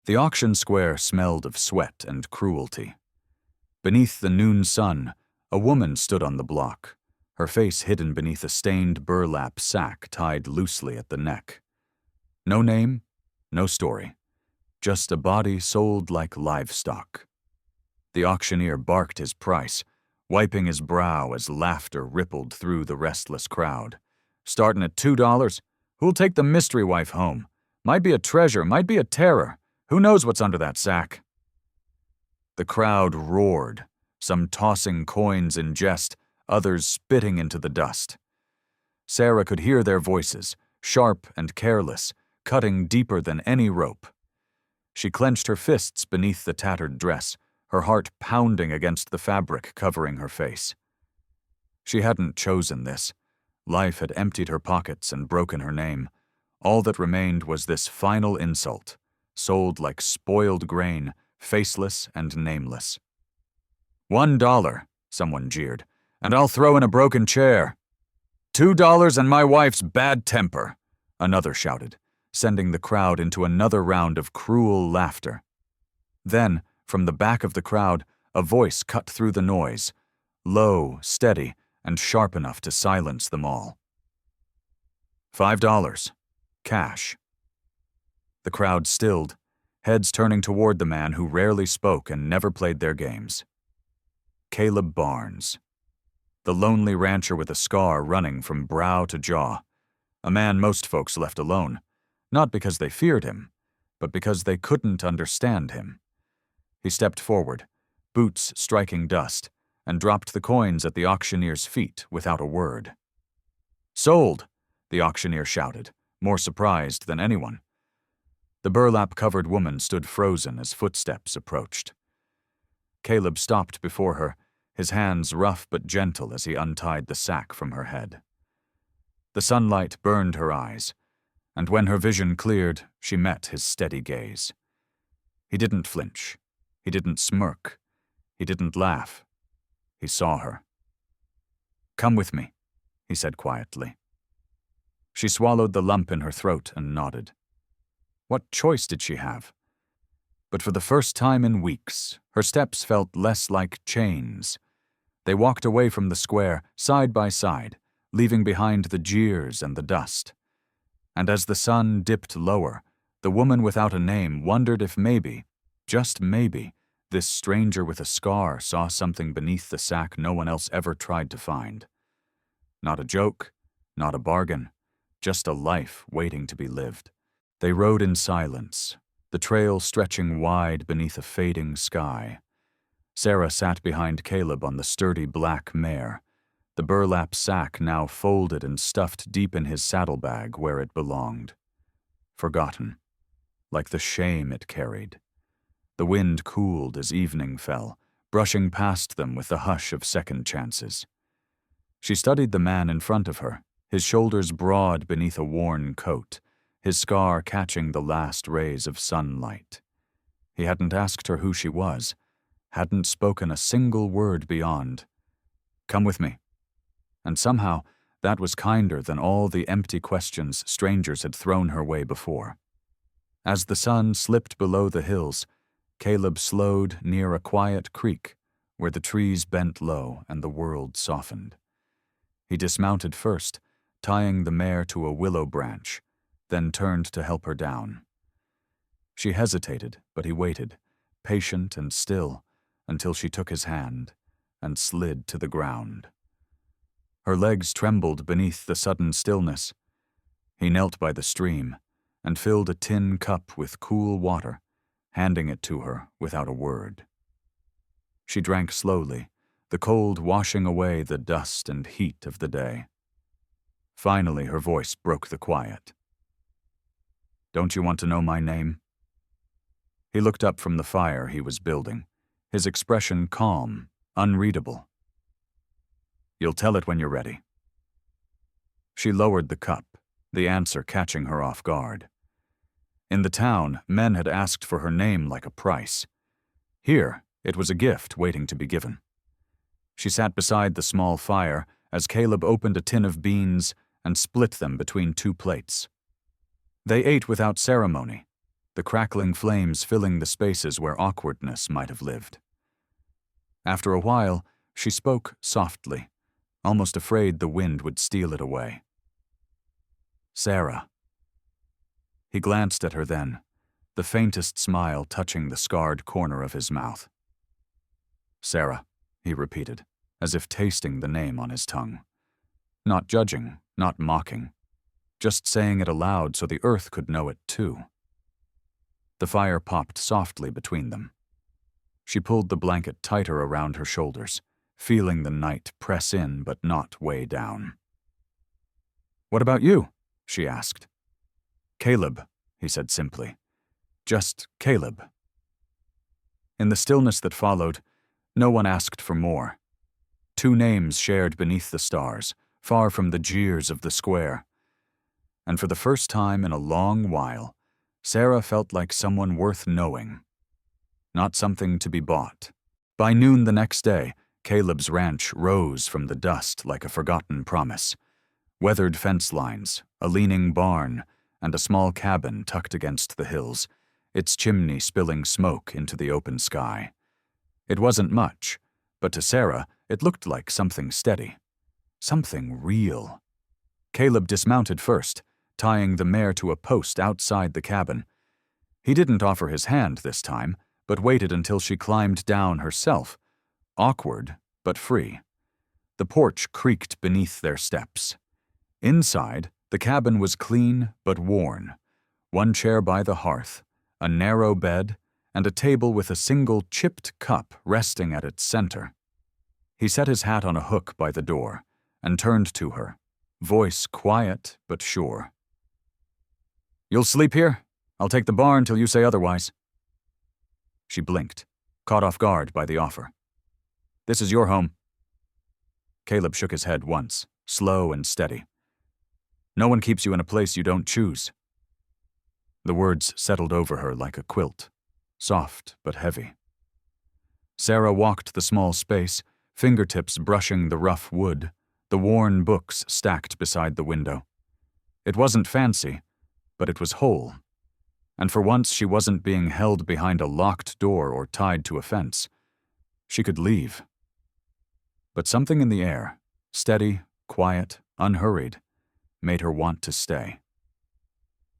The auction square smelled of sweat and cruelty. Beneath the noon sun, a woman stood on the block, her face hidden beneath a stained burlap sack tied loosely at the neck. No name, no story, just a body sold like livestock. The auctioneer barked his price, wiping his brow as laughter rippled through the restless crowd. Starting at $2, who'll take the mystery wife home? Might be a treasure, might be a terror. Who knows what's under that sack? The crowd roared, some tossing coins in jest, others spitting into the dust. Sarah could hear their voices, sharp and careless, cutting deeper than any rope. She clenched her fists beneath the tattered dress, her heart pounding against the fabric covering her face. She hadn't chosen this. Life had emptied her pockets and broken her name. All that remained was this final insult, sold like spoiled grain, faceless and nameless. $1, someone jeered, and I'll throw in a broken chair. $2 and my wife's bad temper, another shouted, sending the crowd into another round of cruel laughter. Then, from the back of the crowd, a voice cut through the noise, low, steady, and sharp enough to silence them all. $5. Cash. The crowd stilled, heads turning toward the man who rarely spoke and never played their games. Caleb Barnes. The lonely rancher with a scar running from brow to jaw. A man most folks left alone, not because they feared him, but because they couldn't understand him. He stepped forward, boots striking dust, and dropped the coins at the auctioneer's feet without a word. Sold, the auctioneer shouted, more surprised than anyone. The burlap-covered woman stood frozen as footsteps approached. Caleb stopped before her, his hands rough but gentle as he untied the sack from her head. The sunlight burned her eyes, and when her vision cleared, she met his steady gaze. He didn't flinch. He didn't smirk. He didn't laugh. He saw her. "Come with me," he said quietly. She swallowed the lump in her throat and nodded. What choice did she have? But for the first time in weeks, her steps felt less like chains. They walked away from the square, side by side, leaving behind the jeers and the dust. And as the sun dipped lower, the woman without a name wondered if maybe, just maybe, this stranger with a scar saw something beneath the sack no one else ever tried to find. Not a joke, not a bargain, just a life waiting to be lived. They rode in silence, the trail stretching wide beneath a fading sky. Sarah sat behind Caleb on the sturdy black mare, the burlap sack now folded and stuffed deep in his saddlebag where it belonged. Forgotten, like the shame it carried. The wind cooled as evening fell, brushing past them with the hush of second chances. She studied the man in front of her, his shoulders broad beneath a worn coat, his scar catching the last rays of sunlight. He hadn't asked her who she was, hadn't spoken a single word beyond, "Come with me." And somehow, that was kinder than all the empty questions strangers had thrown her way before. As the sun slipped below the hills, Caleb slowed near a quiet creek where the trees bent low and the world softened. He dismounted first, tying the mare to a willow branch, then turned to help her down. She hesitated, but he waited, patient and still, until she took his hand and slid to the ground. Her legs trembled beneath the sudden stillness. He knelt by the stream and filled a tin cup with cool water, handing it to her without a word. She drank slowly, the cold washing away the dust and heat of the day. Finally, her voice broke the quiet. "Don't you want to know my name?" He looked up from the fire he was building, his expression calm, unreadable. "You'll tell it when you're ready." She lowered the cup, the answer catching her off guard. In the town, men had asked for her name like a price. Here, it was a gift waiting to be given. She sat beside the small fire as Caleb opened a tin of beans and split them between two plates. They ate without ceremony, the crackling flames filling the spaces where awkwardness might have lived. After a while, she spoke softly, almost afraid the wind would steal it away. "Sarah." He glanced at her then, the faintest smile touching the scarred corner of his mouth. "Sarah," he repeated, as if tasting the name on his tongue. Not judging, not mocking, just saying it aloud so the earth could know it too. The fire popped softly between them. She pulled the blanket tighter around her shoulders, feeling the night press in but not weigh down. "What about you?" she asked. "Caleb," he said simply. "Just Caleb." In the stillness that followed, no one asked for more. Two names shared beneath the stars, far from the jeers of the square. And for the first time in a long while, Sarah felt like someone worth knowing, not something to be bought. By noon the next day, Caleb's ranch rose from the dust like a forgotten promise. Weathered fence lines, a leaning barn, and a small cabin tucked against the hills, its chimney spilling smoke into the open sky. It wasn't much, but to Sarah it looked like something steady, something real. Caleb dismounted first, tying the mare to a post outside the cabin. He didn't offer his hand this time, but waited until she climbed down herself, awkward but free. The porch creaked beneath their steps. Inside, the cabin was clean but worn. One chair by the hearth, a narrow bed, and a table with a single chipped cup resting at its center. He set his hat on a hook by the door and turned to her, voice quiet but sure. "You'll sleep here? I'll take the barn till you say otherwise." She blinked, caught off guard by the offer. "This is your home." Caleb shook his head once, slow and steady. "No one keeps you in a place you don't choose." The words settled over her like a quilt, soft but heavy. Sarah walked the small space, fingertips brushing the rough wood, the worn books stacked beside the window. It wasn't fancy, but it was whole. And for once she wasn't being held behind a locked door or tied to a fence. She could leave. But something in the air, steady, quiet, unhurried, made her want to stay.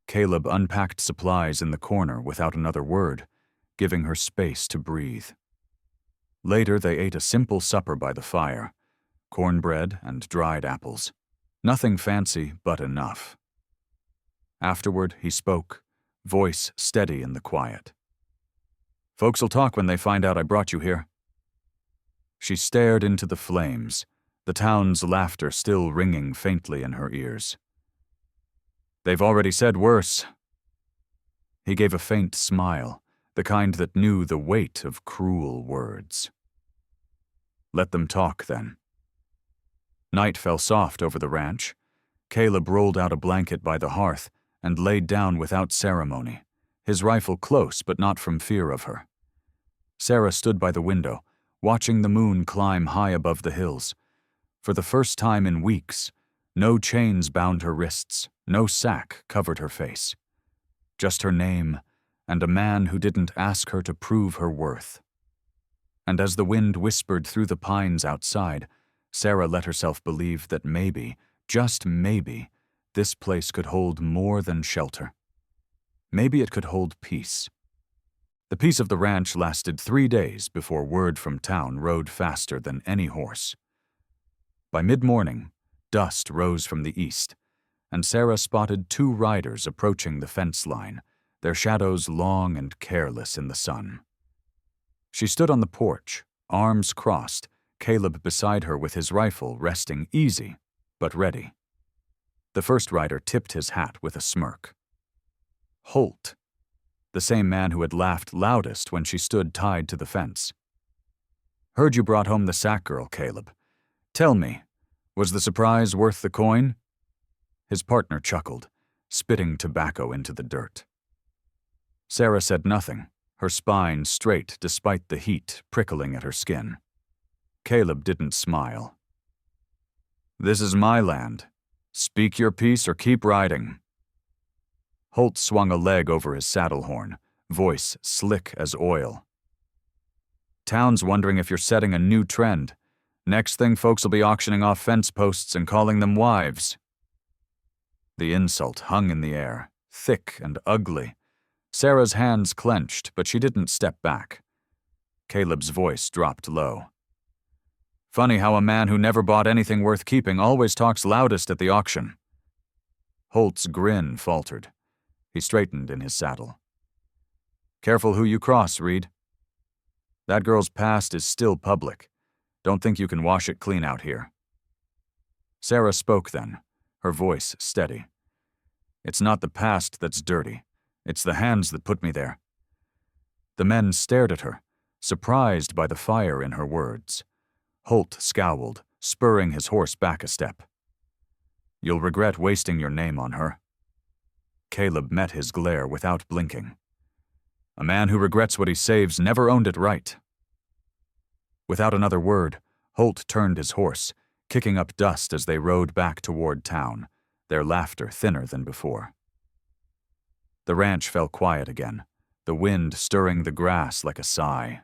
Caleb unpacked supplies in the corner without another word, giving her space to breathe. Later they ate a simple supper by the fire, cornbread and dried apples. Nothing fancy, but enough. Afterward he spoke, voice steady in the quiet. "Folks'll talk when they find out I brought you here." She stared into the flames, the town's laughter still ringing faintly in her ears. "They've already said worse." He gave a faint smile, the kind that knew the weight of cruel words. "Let them talk, then." Night fell soft over the ranch. Caleb rolled out a blanket by the hearth and laid down without ceremony, his rifle close but not from fear of her. Sarah stood by the window, watching the moon climb high above the hills. For the first time in weeks, no chains bound her wrists, no sack covered her face. Just her name, and a man who didn't ask her to prove her worth. And as the wind whispered through the pines outside, Sarah let herself believe that maybe, just maybe, this place could hold more than shelter. Maybe it could hold peace. The peace of the ranch lasted 3 days before word from town rode faster than any horse. By mid-morning, dust rose from the east, and Sarah spotted 2 riders approaching the fence line, their shadows long and careless in the sun. She stood on the porch, arms crossed, Caleb beside her with his rifle resting easy, but ready. The first rider tipped his hat with a smirk. Holt, the same man who had laughed loudest when she stood tied to the fence. "Heard you brought home the sack girl, Caleb. Tell me, was the surprise worth the coin?" His partner chuckled, spitting tobacco into the dirt. Sarah said nothing, her spine straight despite the heat prickling at her skin. Caleb didn't smile. "This is my land. Speak your piece or keep riding." Holt swung a leg over his saddle horn, voice slick as oil. "Town's wondering if you're setting a new trend. Next thing, folks will be auctioning off fence posts and calling them wives." The insult hung in the air, thick and ugly. Sarah's hands clenched, but she didn't step back. Caleb's voice dropped low. "Funny how a man who never bought anything worth keeping always talks loudest at the auction." Holt's grin faltered. He straightened in his saddle. "Careful who you cross, Reed. That girl's past is still public. Don't think you can wash it clean out here." Sarah spoke then, her voice steady. "It's not the past that's dirty. It's the hands that put me there." The men stared at her, surprised by the fire in her words. Holt scowled, spurring his horse back a step. "You'll regret wasting your name on her." Caleb met his glare without blinking. "A man who regrets what he saves never owned it right." Without another word, Holt turned his horse, kicking up dust as they rode back toward town, their laughter thinner than before. The ranch fell quiet again, the wind stirring the grass like a sigh.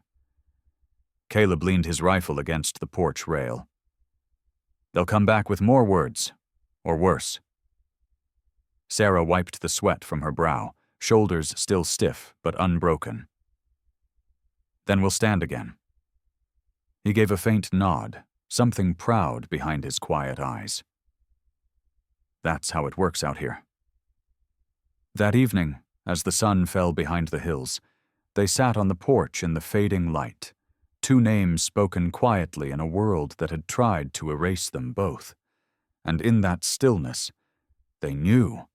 Caleb leaned his rifle against the porch rail. "They'll come back with more words, or worse." Sarah wiped the sweat from her brow, shoulders still stiff but unbroken. "Then we'll stand again." He gave a faint nod, something proud behind his quiet eyes. "That's how it works out here." That evening, as the sun fell behind the hills, they sat on the porch in the fading light, two names spoken quietly in a world that had tried to erase them both. And in that stillness, they knew,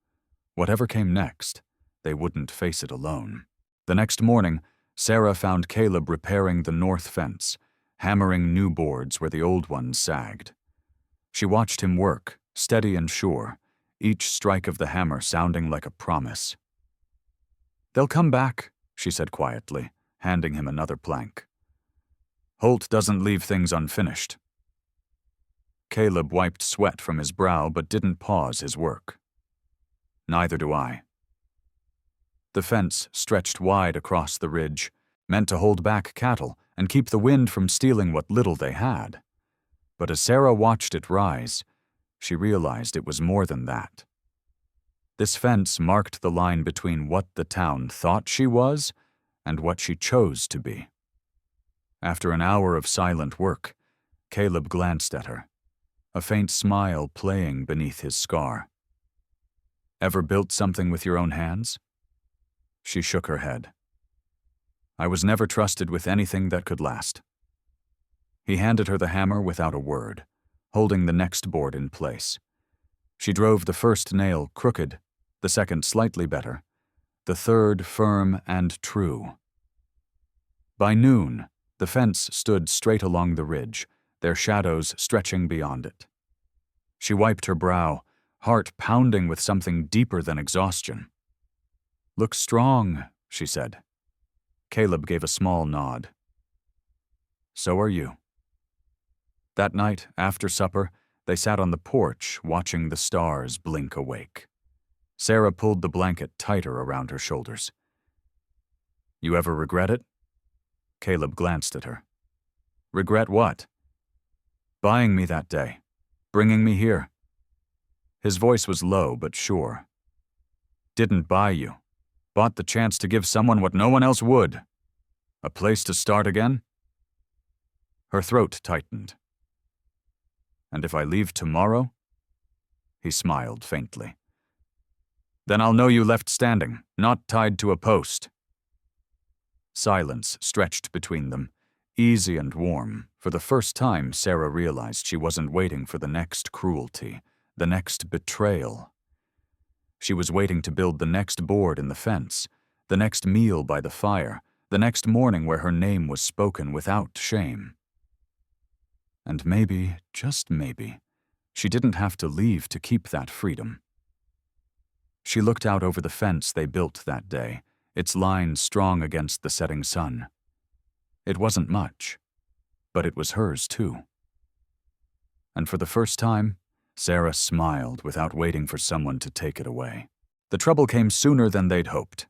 whatever came next, they wouldn't face it alone. The next morning, Sarah found Caleb repairing the north fence, hammering new boards where the old ones sagged. She watched him work, steady and sure, each strike of the hammer sounding like a promise. "They'll come back," she said quietly, handing him another plank. "Holt doesn't leave things unfinished." Caleb wiped sweat from his brow but didn't pause his work. "Neither do I." The fence stretched wide across the ridge, meant to hold back cattle and keep the wind from stealing what little they had. But as Sarah watched it rise, she realized it was more than that. This fence marked the line between what the town thought she was and what she chose to be. After an hour of silent work, Caleb glanced at her, a faint smile playing beneath his scar. "Ever built something with your own hands?" She shook her head. "I was never trusted with anything that could last." He handed her the hammer without a word, holding the next board in place. She drove the first nail crooked, the second slightly better, the third firm and true. By noon, the fence stood straight along the ridge, their shadows stretching beyond it. She wiped her brow, heart pounding with something deeper than exhaustion. "Look strong," she said. Caleb gave a small nod. "So are you." That night, after supper, they sat on the porch watching the stars blink awake. Sarah pulled the blanket tighter around her shoulders. "You ever regret it?" Caleb glanced at her. "Regret what?" "Buying me that day. Bringing me here." His voice was low but sure. "Didn't buy you. Bought the chance to give someone what no one else would. A place to start again?" Her throat tightened. "And if I leave tomorrow?" He smiled faintly. "Then I'll know you left standing, not tied to a post." Silence stretched between them, easy and warm. For the first time, Sarah realized she wasn't waiting for the next cruelty, the next betrayal. She was waiting to build the next board in the fence, the next meal by the fire, the next morning where her name was spoken without shame. And maybe, just maybe, she didn't have to leave to keep that freedom. She looked out over the fence they built that day, its lines strong against the setting sun. It wasn't much, but it was hers too. And for the first time, Sarah smiled without waiting for someone to take it away. The trouble came sooner than they'd hoped.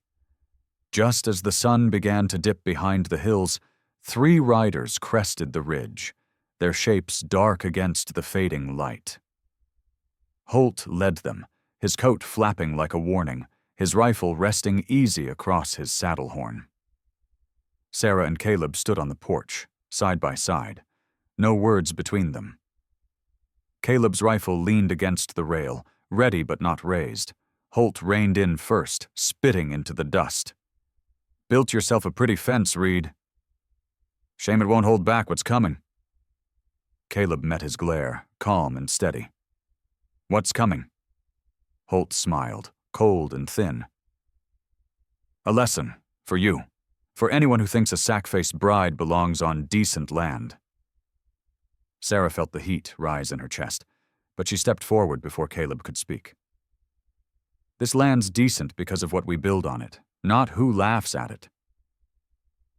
Just as the sun began to dip behind the hills, 3 riders crested the ridge, their shapes dark against the fading light. Holt led them, his coat flapping like a warning, his rifle resting easy across his saddle horn. Sarah and Caleb stood on the porch, side by side, no words between them. Caleb's rifle leaned against the rail, ready but not raised. Holt reined in first, spitting into the dust. "Built yourself a pretty fence, Reed. Shame it won't hold back what's coming." Caleb met his glare, calm and steady. "What's coming?" Holt smiled, cold and thin. "A lesson, for you, for anyone who thinks a sack-faced bride belongs on decent land." Sarah felt the heat rise in her chest, but she stepped forward before Caleb could speak. "This land's decent because of what we build on it, not who laughs at it."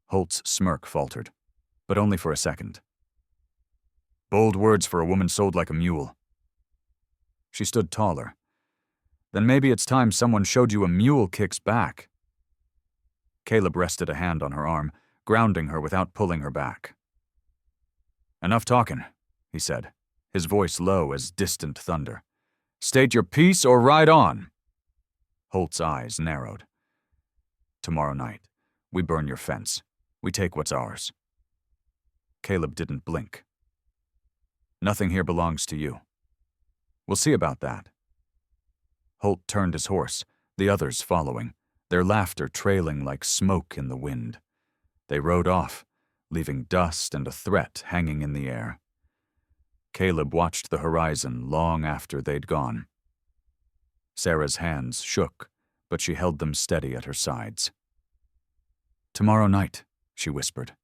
Holt's smirk faltered, but only for a second. "Bold words for a woman sold like a mule." She stood taller. "Then maybe it's time someone showed you a mule kicks back." Caleb rested a hand on her arm, grounding her without pulling her back. "Enough talking," he said, his voice low as distant thunder. "State your piece or ride on." Holt's eyes narrowed. "Tomorrow night, we burn your fence. We take what's ours." Caleb didn't blink. "Nothing here belongs to you. We'll see about that." Holt turned his horse, the others following, their laughter trailing like smoke in the wind. They rode off, leaving dust and a threat hanging in the air. Caleb watched the horizon long after they'd gone. Sarah's hands shook, but she held them steady at her sides. "Tomorrow night," she whispered.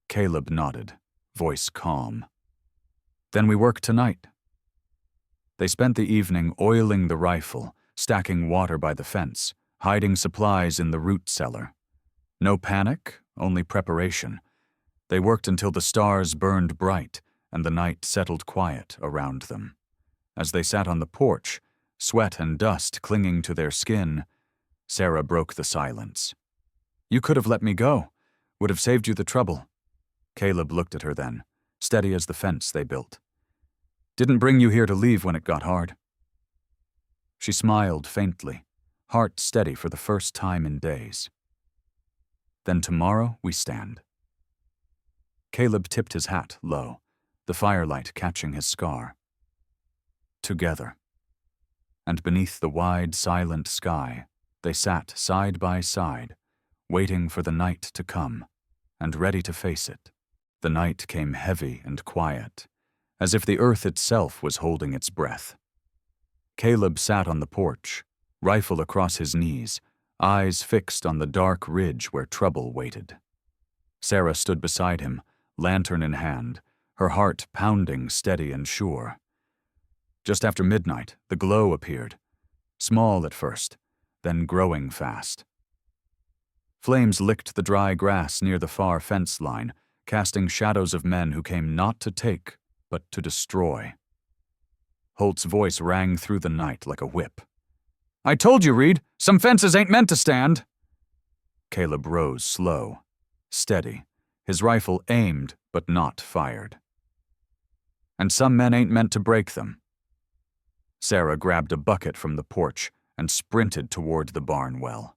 Caleb nodded, voice calm. "Then we work tonight." They spent the evening oiling the rifle, stacking water by the fence, hiding supplies in the root cellar. No panic, only preparation. They worked until the stars burned bright and the night settled quiet around them. As they sat on the porch, sweat and dust clinging to their skin, Sarah broke the silence. "You could have let me go. Would have saved you the trouble." Caleb looked at her then, steady as the fence they built. "Didn't bring you here to leave when it got hard." She smiled faintly, heart steady for the first time in days. "Then tomorrow we stand." Caleb tipped his hat low, the firelight catching his scar. Together. And beneath the wide, silent sky, they sat side by side, waiting for the night to come, and ready to face it. The night came heavy and quiet, as if the earth itself was holding its breath. Caleb sat on the porch, rifle across his knees, eyes fixed on the dark ridge where trouble waited. Sarah stood beside him, lantern in hand, her heart pounding steady and sure. Just after midnight, the glow appeared, small at first, then growing fast. Flames licked the dry grass near the far fence line, casting shadows of men who came not to take, but to destroy. Holt's voice rang through the night like a whip. "I told you, Reed, some fences ain't meant to stand." Caleb rose slow, steady, his rifle aimed but not fired. "And some men ain't meant to break them." Sarah grabbed a bucket from the porch and sprinted toward the barn well.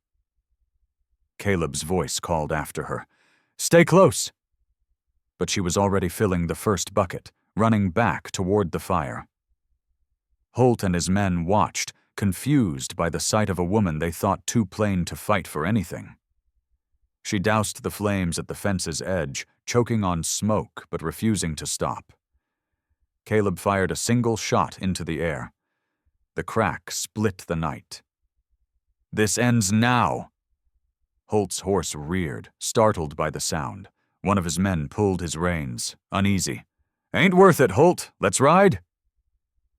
Caleb's voice called after her, "Stay close!" But she was already filling the first bucket, running back toward the fire. Holt and his men watched, confused by the sight of a woman they thought too plain to fight for anything. She doused the flames at the fence's edge, choking on smoke but refusing to stop. Caleb fired a single shot into the air. The crack split the night. "This ends now!" Holt's horse reared, startled by the sound. One of his men pulled his reins, uneasy. "Ain't worth it, Holt. Let's ride."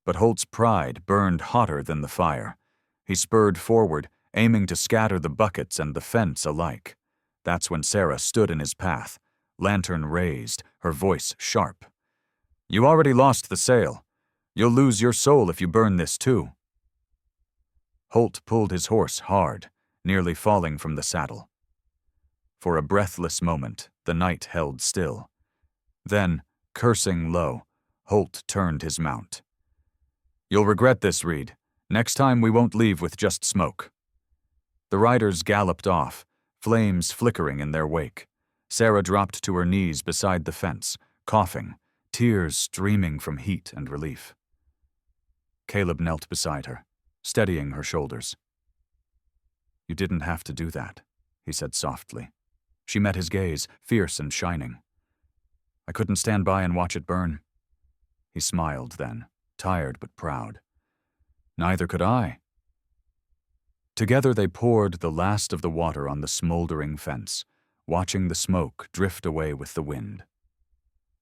But Holt's pride burned hotter than the fire. He spurred forward, aiming to scatter the buckets and the fence alike. That's when Sarah stood in his path, lantern raised, her voice sharp. "You already lost the sale. You'll lose your soul if you burn this too." Holt pulled his horse hard, nearly falling from the saddle. For a breathless moment, the knight held still. Then, cursing low, Holt turned his mount. "You'll regret this, Reed. Next time we won't leave with just smoke." The riders galloped off, flames flickering in their wake. Sarah dropped to her knees beside the fence, coughing, tears streaming from heat and relief. Caleb knelt beside her, steadying her shoulders. "You didn't have to do that," he said softly. She met his gaze, fierce and shining. "I couldn't stand by and watch it burn." He smiled then, tired but proud. "Neither could I." Together they poured the last of the water on the smoldering fence, watching the smoke drift away with the wind.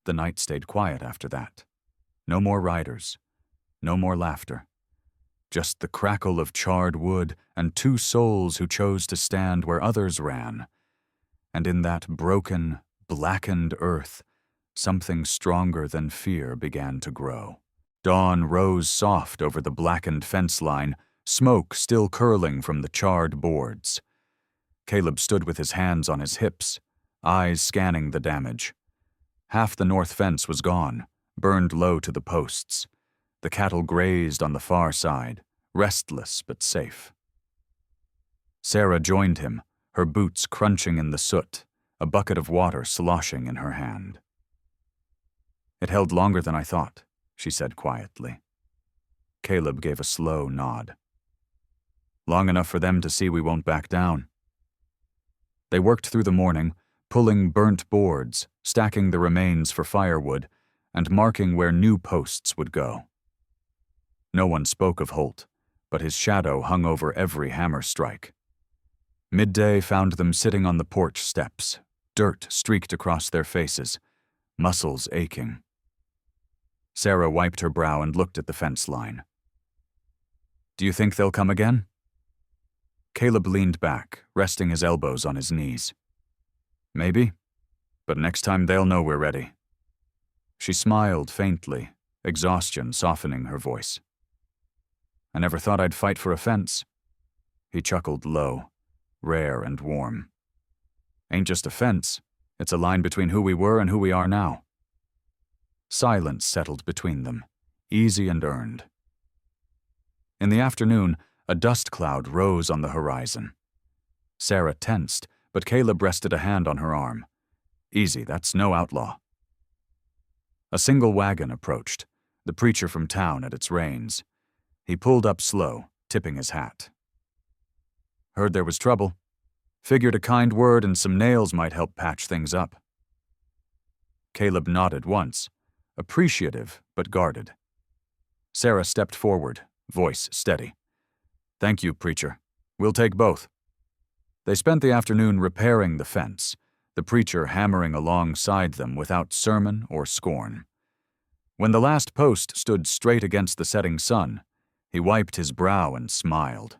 The night stayed quiet after that. No more riders, no more laughter. Just the crackle of charred wood and two souls who chose to stand where others ran. And in that broken, blackened earth, something stronger than fear began to grow. Dawn rose soft over the blackened fence line, smoke still curling from the charred boards. Caleb stood with his hands on his hips, eyes scanning the damage. Half the north fence was gone, burned low to the posts. The cattle grazed on the far side, restless but safe. Sarah joined him, her boots crunching in the soot, a bucket of water sloshing in her hand. "It held longer than I thought," she said quietly. Caleb gave a slow nod. "Long enough for them to see we won't back down." They worked through the morning, pulling burnt boards, stacking the remains for firewood, and marking where new posts would go. No one spoke of Holt, but his shadow hung over every hammer strike. Midday found them sitting on the porch steps, dirt streaked across their faces, muscles aching. Sarah wiped her brow and looked at the fence line. "Do you think they'll come again?" Caleb leaned back, resting his elbows on his knees. "Maybe, but next time they'll know we're ready." She smiled faintly, exhaustion softening her voice. "I never thought I'd fight for a fence." He chuckled low, rare and warm. "Ain't just a fence, it's a line between who we were and who we are now." Silence settled between them, easy and earned. In the afternoon, a dust cloud rose on the horizon. Sarah tensed, but Caleb rested a hand on her arm. "Easy, that's no outlaw." A single wagon approached, the preacher from town at its reins. He pulled up slow, tipping his hat. "Heard there was trouble. Figured a kind word and some nails might help patch things up." Caleb nodded once, appreciative but guarded. Sarah stepped forward, voice steady. "Thank you, preacher. We'll take both." They spent the afternoon repairing the fence, the preacher hammering alongside them without sermon or scorn. When the last post stood straight against the setting sun, he wiped his brow and smiled.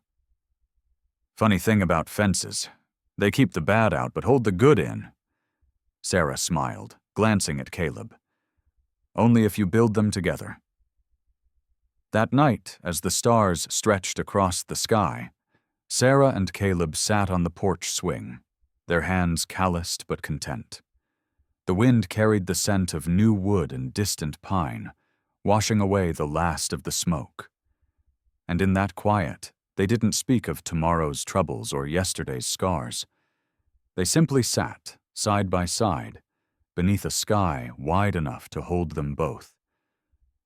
"Funny thing about fences. They keep the bad out but hold the good in." Sarah smiled, glancing at Caleb. "Only if you build them together." That night, as the stars stretched across the sky, Sarah and Caleb sat on the porch swing, their hands calloused but content. The wind carried the scent of new wood and distant pine, washing away the last of the smoke. And in that quiet, they didn't speak of tomorrow's troubles or yesterday's scars. They simply sat, side by side, beneath a sky wide enough to hold them both.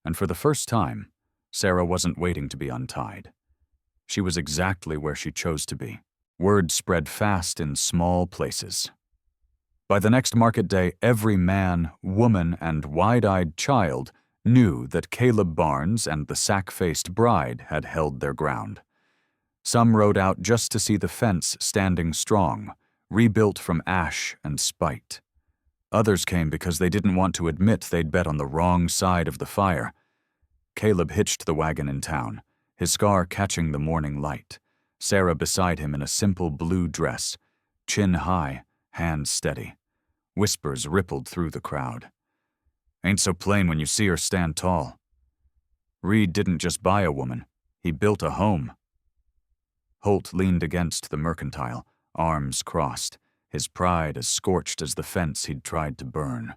And for the first time, Sarah wasn't waiting to be untied. She was exactly where she chose to be. Word spread fast in small places. By the next market day, every man, woman, and wide-eyed child knew that Caleb Barnes and the sack-faced bride had held their ground. Some rode out just to see the fence standing strong, rebuilt from ash and spite. Others came because they didn't want to admit they'd bet on the wrong side of the fire. Caleb hitched the wagon in town, his scar catching the morning light, Sarah beside him in a simple blue dress, chin high, hands steady. Whispers rippled through the crowd. "Ain't so plain when you see her stand tall." Reed didn't just buy a woman, he built a home. Holt leaned against the mercantile, arms crossed, his pride as scorched as the fence he'd tried to burn.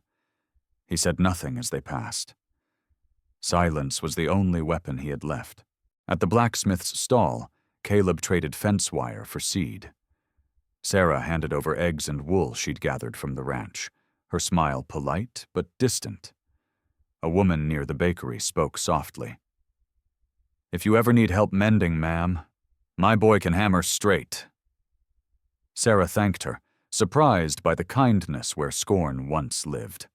He said nothing as they passed. Silence was the only weapon he had left. At the blacksmith's stall, Caleb traded fence wire for seed. Sarah handed over eggs and wool she'd gathered from the ranch, her smile polite but distant. A woman near the bakery spoke softly. "If you ever need help mending, ma'am, my boy can hammer straight." Sarah thanked her, surprised by the kindness where scorn once lived.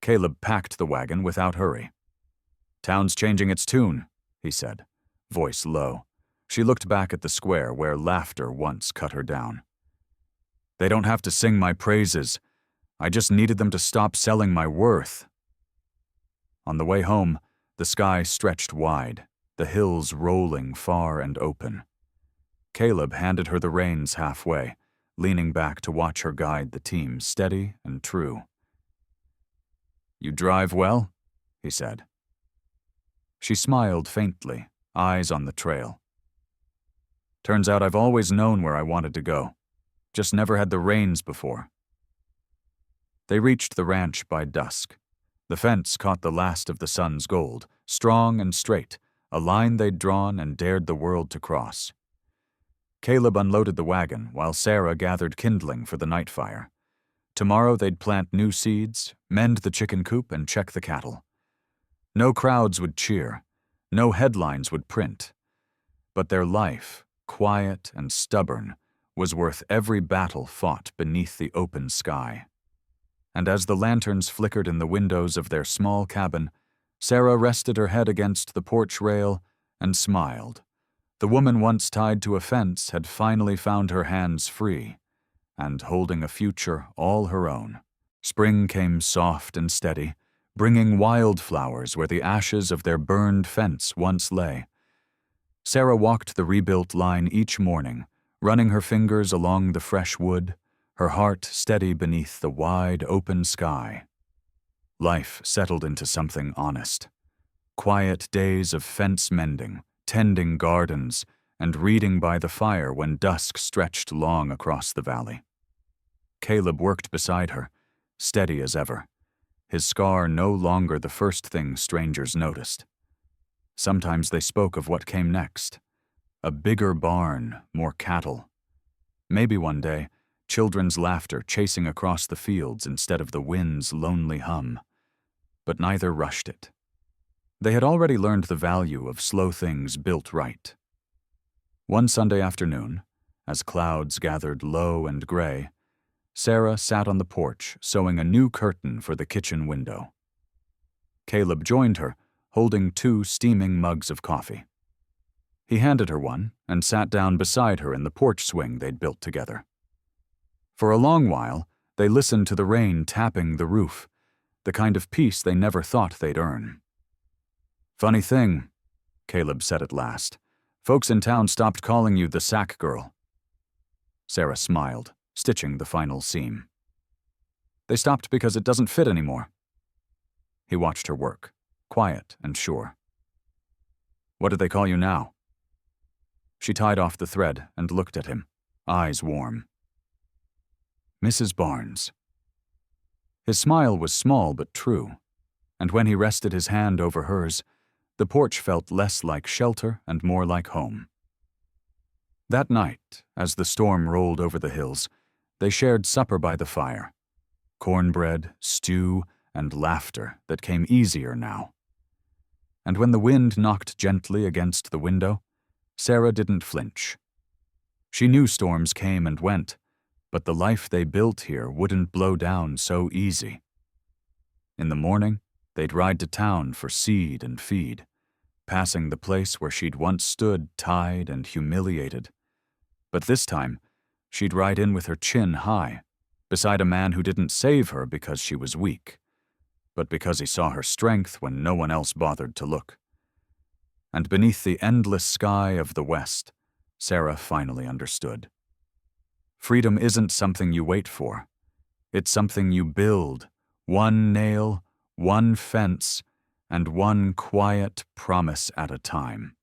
Caleb packed the wagon without hurry. "Town's changing its tune," he said, voice low. She looked back at the square where laughter once cut her down. "They don't have to sing my praises. I just needed them to stop selling my worth." On the way home, the sky stretched wide, the hills rolling far and open. Caleb handed her the reins halfway, leaning back to watch her guide the team steady and true. "You drive well?" he said. She smiled faintly, eyes on the trail. "Turns out I've always known where I wanted to go, just never had the reins before." They reached the ranch by dusk. The fence caught the last of the sun's gold, strong and straight, a line they'd drawn and dared the world to cross. Caleb unloaded the wagon while Sarah gathered kindling for the night fire. Tomorrow they'd plant new seeds, mend the chicken coop, and check the cattle. No crowds would cheer, no headlines would print. But their life, quiet and stubborn, was worth every battle fought beneath the open sky. And as the lanterns flickered in the windows of their small cabin, Sarah rested her head against the porch rail and smiled. The woman once tied to a fence had finally found her hands free, and holding a future all her own. Spring came soft and steady, bringing wildflowers where the ashes of their burned fence once lay. Sarah walked the rebuilt line each morning, running her fingers along the fresh wood, her heart steady beneath the wide, open sky. Life settled into something honest. Quiet days of fence mending, tending gardens, and reading by the fire when dusk stretched long across the valley. Caleb worked beside her, steady as ever, his scar no longer the first thing strangers noticed. Sometimes they spoke of what came next. A bigger barn, more cattle. Maybe one day, children's laughter chasing across the fields instead of the wind's lonely hum. But neither rushed it. They had already learned the value of slow things built right. One Sunday afternoon, as clouds gathered low and gray, Sarah sat on the porch sewing a new curtain for the kitchen window. Caleb joined her, holding 2 steaming mugs of coffee. He handed her one and sat down beside her in the porch swing they'd built together. For a long while, they listened to the rain tapping the roof, the kind of peace they never thought they'd earn. "Funny thing," Caleb said at last. "Folks in town stopped calling you the sack girl." Sarah smiled, stitching the final seam. "They stopped because it doesn't fit anymore." He watched her work, quiet and sure. "What do they call you now?" She tied off the thread and looked at him, eyes warm. "Mrs. Barnes." His smile was small but true, and when he rested his hand over hers, the porch felt less like shelter and more like home. That night, as the storm rolled over the hills, they shared supper by the fire. Cornbread, stew, and laughter that came easier now. And when the wind knocked gently against the window, Sarah didn't flinch. She knew storms came and went, but the life they built here wouldn't blow down so easy. In the morning, they'd ride to town for seed and feed, passing the place where she'd once stood tied and humiliated. But this time, she'd ride in with her chin high, beside a man who didn't save her because she was weak, but because he saw her strength when no one else bothered to look. And beneath the endless sky of the West, Sarah finally understood. Freedom isn't something you wait for. It's something you build, one nail, one fence, and one quiet promise at a time.